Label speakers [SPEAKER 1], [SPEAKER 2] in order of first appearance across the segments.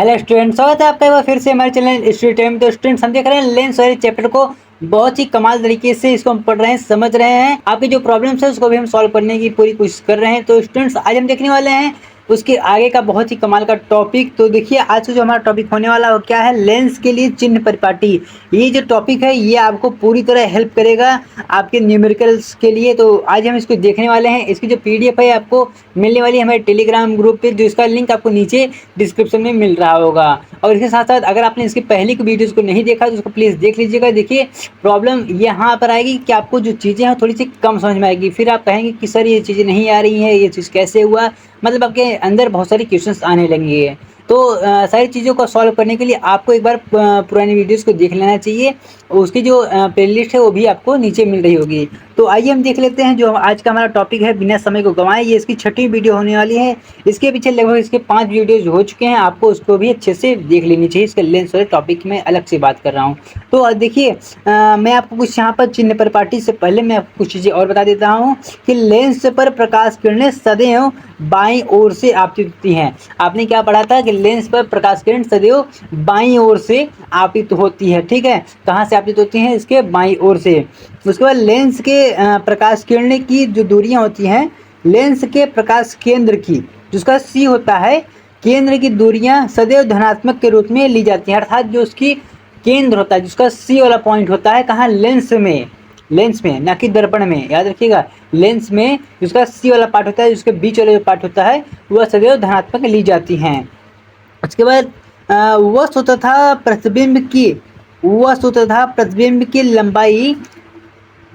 [SPEAKER 1] Hello student, स्वागत है आपका एक बार फिर से हमारे चैनल स्टडी टाइम। तो स्टूडेंट्स, हम देख रहे हैं लेंस वाले चैप्टर को बहुत ही कमाल तरीके से इसको हम पढ़ रहे हैं, समझ रहे हैं। आपके जो प्रॉब्लम्स है उसको भी हम सॉल्व करने की पूरी कोशिश कर रहे हैं। तो स्टूडेंट्स, आज हम देखने वाले हैं उसके आगे का बहुत ही कमाल का टॉपिक। तो देखिए, आज का जो हमारा टॉपिक होने वाला है वो क्या है, लेंस के लिए चिन्ह परिपाटी। ये जो टॉपिक है ये आपको पूरी तरह हेल्प करेगा आपके न्यूमेरिकल्स के लिए। तो आज हम इसको देखने वाले हैं। इसकी जो पीडीएफ है आपको मिलने वाली है हमारे टेलीग्राम ग्रुप पे, जो इसका लिंक आपको नीचे डिस्क्रिप्शन में मिल रहा होगा। और इसके साथ साथ अगर आपने इसकी पहली की वीडियोस को नहीं देखा तो उसको प्लीज़ देख लीजिएगा। देखिए, प्रॉब्लम यहाँ पर आएगी कि आपको जो चीज़ें हैं थोड़ी सी कम समझ में आएगी, फिर आप कहेंगे कि सर ये चीज़ें नहीं आ रही हैं, ये चीज़ कैसे हुआ। मतलब आपके अंदर बहुत सारी क्वेश्चंस आने लगेंगे। तो सारी चीज़ों को सॉल्व करने के लिए आपको एक बार पुरानी वीडियोस को देख लेना चाहिए। उसकी जो प्लेलिस्ट है वो भी आपको नीचे मिल रही होगी। तो आइए हम देख लेते हैं जो आज का हमारा टॉपिक है, बिना समय को गंवाए। ये इसकी 6वीं वीडियो होने वाली है। इसके पीछे लगभग इसके 5 वीडियोज हो चुके हैं, आपको उसको भी अच्छे से देख लेनी चाहिए। इसके लेंस वाले टॉपिक में अलग से बात कर रहा हूँ। तो देखिए, मैं आपको कुछ यहाँ पर चिन्ह परिपाटी से पहले मैं आपको कुछ चीज़ें और बता देता हूँ कि लेंस पर प्रकाश किरणें सदैव बाईं ओर से आपतित होती हैं। आपने क्या पढ़ा था कि लेंस पर प्रकाश किरण सदैव बाईं ओर से आपतित होती है। ठीक है, कहाँ से आपतित होती हैं? इसके बाईं ओर से। उसके बाद लेंस के प्रकाश किरण की जो दूरियां होती हैं, लेंस के प्रकाश केंद्र की, जिसका सी होता है, केंद्र की दूरियां सदैव धनात्मक के रूप में ली जाती हैं। अर्थात जो उसकी केंद्र होता है, जिसका सी वाला पॉइंट होता है, कहाँ? लेंस में। लेंस में, ना कि दर्पण में, याद रखिएगा। लेंस में जिसका सी वाला पार्ट होता है, जिसके बीच वाला जो पार्ट होता है, वह सदैव धनात्मक ली जाती हैं। उसके बाद वस्तु तथा प्रतिबिंब की लंबाई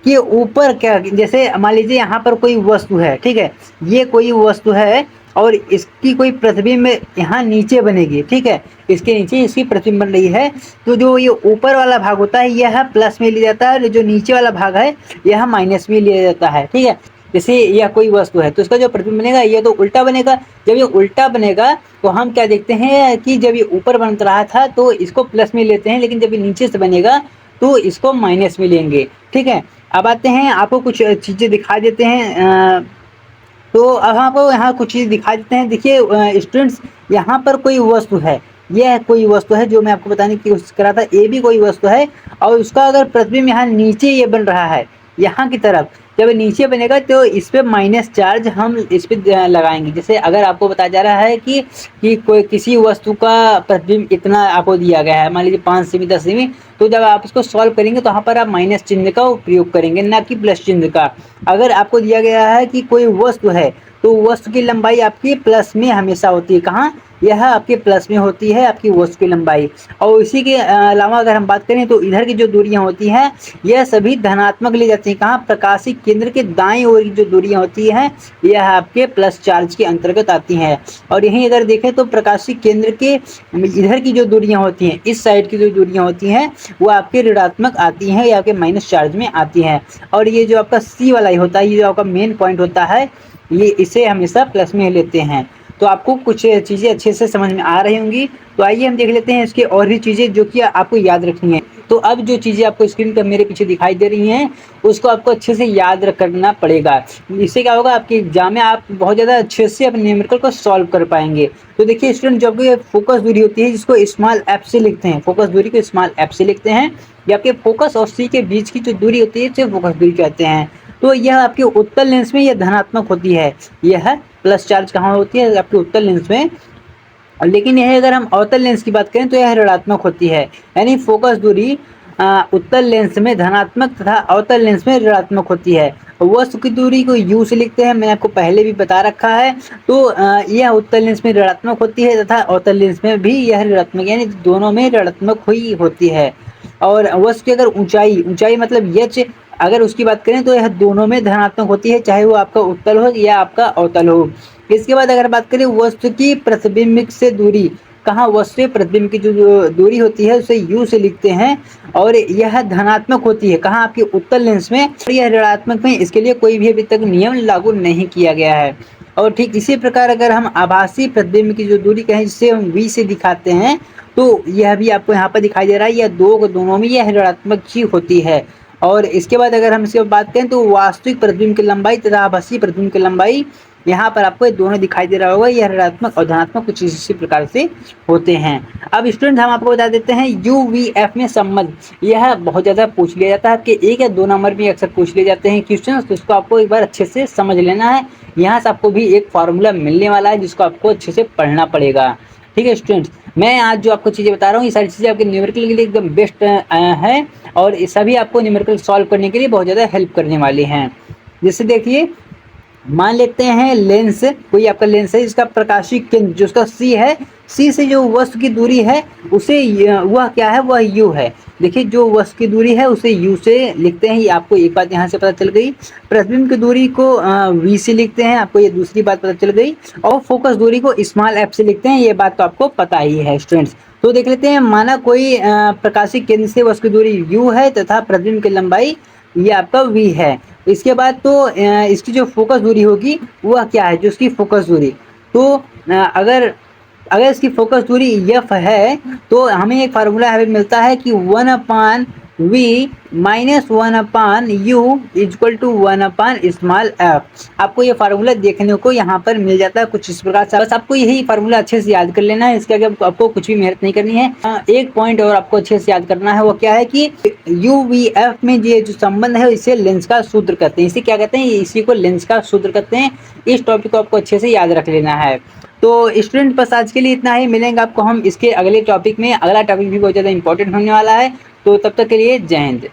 [SPEAKER 1] के ऊपर क्या, जैसे मान लीजिए यहाँ पर कोई वस्तु है, ठीक है, ये कोई वस्तु है और इसकी कोई प्रतिबिंब यहाँ नीचे बनेगी। ठीक है, इसके नीचे इसकी प्रतिबिंब बन रही है। तो जो ये ऊपर वाला भाग होता है यह प्लस में लिया जाता है, और जो नीचे वाला भाग है यह माइनस में लिया जाता है। ठीक है, जैसे यह कोई वस्तु है तो इसका जो प्रतिबिंब बनेगा ये तो उल्टा बनेगा। जब ये उल्टा बनेगा तो हम क्या देखते हैं कि जब ये ऊपर बन रहा था तो इसको प्लस में लेते हैं, लेकिन जब ये नीचे से बनेगा तो इसको माइनस में लेंगे। ठीक है, अब आते हैं, आपको कुछ चीज़ें दिखा देते हैं। तो अब आपको यहाँ कुछ चीज़ दिखा देते हैं। देखिए स्टूडेंट्स, यहाँ पर कोई वस्तु है, यह कोई वस्तु है जो मैं आपको बताने की कोशिश कर रहा था। ये भी कोई वस्तु है और उसका अगर प्रतिबिंब यहाँ नीचे ये बन रहा है, यहाँ की तरफ जब नीचे बनेगा तो इस पर माइनस चार्ज हम इस पर लगाएंगे। जैसे अगर आपको बताया जा रहा है कि कोई किसी वस्तु का प्रतिबिंब इतना आपको दिया गया है, मान लीजिए 5 सेमी 10 सेमी, तो जब आप इसको सॉल्व करेंगे तो यहाँ पर आप माइनस चिन्ह का उपयोग करेंगे, ना कि प्लस चिन्ह का। अगर आपको दिया गया है कि कोई वस्तु है तो वस्तु की लंबाई आपकी प्लस में हमेशा होती है। कहाँ? यह आपके प्लस में होती है आपकी वस्तु की लंबाई। और इसी के अलावा अगर हम बात करें तो इधर की जो दूरियां होती हैं यह सभी धनात्मक ली जाती हैं। कहाँ? प्रकाशी केंद्र के दाईं ओर की जो दूरियां होती हैं यह आपके प्लस चार्ज के अंतर्गत आती हैं। और यहीं अगर देखें तो प्रकाशी केंद्र के इधर की जो दूरियां होती हैं, इस साइड की जो दूरियां होती हैं वो आपके ऋणात्मक आती हैं या आपके माइनस चार्ज में आती हैं। और ये जो आपका सी वाला ही होता है, ये जो आपका मेन पॉइंट होता है, ये इसे हमेशा प्लस में लेते हैं। तो आपको कुछ चीज़ें अच्छे से समझ में आ रही होंगी। तो आइए हम देख लेते हैं इसके और भी चीज़ें जो कि आपको याद रखनी है। तो अब जो चीज़ें आपको स्क्रीन पर मेरे पीछे दिखाई दे रही हैं उसको आपको अच्छे से याद करना पड़ेगा। इससे क्या होगा, आपके एग्जाम में आप बहुत ज़्यादा अच्छे से अपने न्यूमेरिकल को सॉल्व कर पाएंगे। तो देखिए स्टूडेंट, जो आपकी फोकस दूरी होती है जिसको स्मॉल एफ से लिखते हैं, फोकस दूरी को स्मॉल एफ से लिखते हैं, या आपके फोकस और सी के बीच की जो दूरी होती है इसे फोकस दूरी कहते हैं। तो यह आपके उत्तल लेंस में यह धनात्मक होती है, यह प्लस चार्ज कहाँ होती है? आपके उत्तल लेंस में। लेकिन यह अगर हम अवतल लेंस की बात करें तो यह ऋणात्मक होती है। यानी फोकस दूरी उत्तल लेंस में धनात्मक तथा अवतल लेंस में ऋणात्मक होती है। वस्तु की दूरी को यू से लिखते हैं, मैंने आपको पहले भी बता रखा है। तो यह उत्तल लेंस में ऋणात्मक होती है तथा अवतल लेंस में भी यह ऋणात्मक, यानी दोनों में ऋणात्मक हुई होती है। और वस्तु की अगर ऊंचाई मतलब एच, अगर उसकी बात करें तो यह दोनों में धनात्मक होती है, चाहे वो आपका उत्तल हो या आपका अवतल हो। इसके बाद अगर बात करें वस्तु की प्रतिबिंब से दूरी, कहाँ? वस्तु से प्रतिबिंब की जो दूरी होती है उसे यू से लिखते हैं, और यह धनात्मक होती है। कहाँ? आपके उत्तल लेंस में। यह ऋणात्मक में, इसके लिए कोई भी अभी तक नियम लागू नहीं किया गया है। और ठीक इसी प्रकार अगर हम आभासी प्रतिबिंब की जो दूरी कहें जिसे हम वी से दिखाते हैं, तो यह भी आपको यहाँ पर दिखाई दे रहा है, यह दोनों में यह ऋणात्मक ही होती है। और इसके बाद अगर हम इसके बात करें तो वास्तविक प्रतिबिंब की लंबाई तथा आभासी प्रतिबिंब की लंबाई यहाँ पर आपको ये दोनों दिखाई दे रहा होगा, ये ऋणात्मक और धनात्मक कुछ इसी प्रकार से होते हैं। अब स्टूडेंट हम आपको बता देते हैं UVF में संबंध, यह बहुत ज़्यादा पूछ लिया जाता है, आपके 1 या 2 नंबर में अक्सर पूछ लिए जाते हैं क्वेश्चन, तो इसको आपको एक बार अच्छे से समझ लेना है। यहाँ से आपको भी एक फार्मूला मिलने वाला है जिसको आपको अच्छे से पढ़ना पड़ेगा। ठीक है स्टूडेंट्स, मैं आज जो आपको चीज़ें बता रहा हूँ ये सारी चीज़ें आपके न्यूमेरिकल के लिए एकदम बेस्ट है और ये सभी आपको न्यूमेरिकल सॉल्व करने के लिए बहुत ज़्यादा हेल्प करने वाली हैं। जैसे देखिए, मान लेते हैं लेंस, कोई आपका लेंस है जिसका प्रकाशीय केंद्र जो उसका C है, C से जो वस्तु की दूरी है उसे वह क्या है, वह U है। देखिए जो वस्तु की दूरी है उसे U से लिखते हैं, ये आपको एक बात यहाँ से पता चल गई। प्रतिबिंब की दूरी को V से लिखते हैं, आपको ये दूसरी बात पता चल गई। और फोकस दूरी को स्मॉल f से लिखते हैं, ये बात तो आपको पता ही है स्टूडेंट्स। तो देख लेते हैं, माना कोई प्रकाशीय केंद्र से वस्तु की दूरी U है तथा प्रतिबिंब की लंबाई ये आपका V है। इसके बाद तो इसकी जो फोकस दूरी होगी वह क्या है, जो इसकी फोकस दूरी, तो अगर अगर इसकी फोकस दूरी एफ है तो हमें एक फार्मूला हमें मिलता है कि 1/v minus 1/u equal to 1/f। आपको ये फार्मूला देखने को यहाँ पर मिल जाता है कुछ इस प्रकार से। बस आपको यही फार्मूला अच्छे से याद कर लेना है, इसके आगे आपको कुछ भी मेहनत नहीं करनी है। एक पॉइंट और आपको अच्छे से याद करना है, वो क्या है कि UVF में ये जो संबंध है इसे लेंस का सूत्र कहते हैं। इसे क्या कहते हैं, इसी को लेंस का सूत्र कहते हैं। इस टॉपिक को आपको अच्छे से याद रख लेना है। तो स्टूडेंट बस आज के लिए इतना ही, मिलेंगे आपको हम इसके अगले टॉपिक में। अगला टॉपिक भी बहुत ज़्यादा इंपॉर्टेंट होने वाला है, तो तब तक के लिए जय हिंद।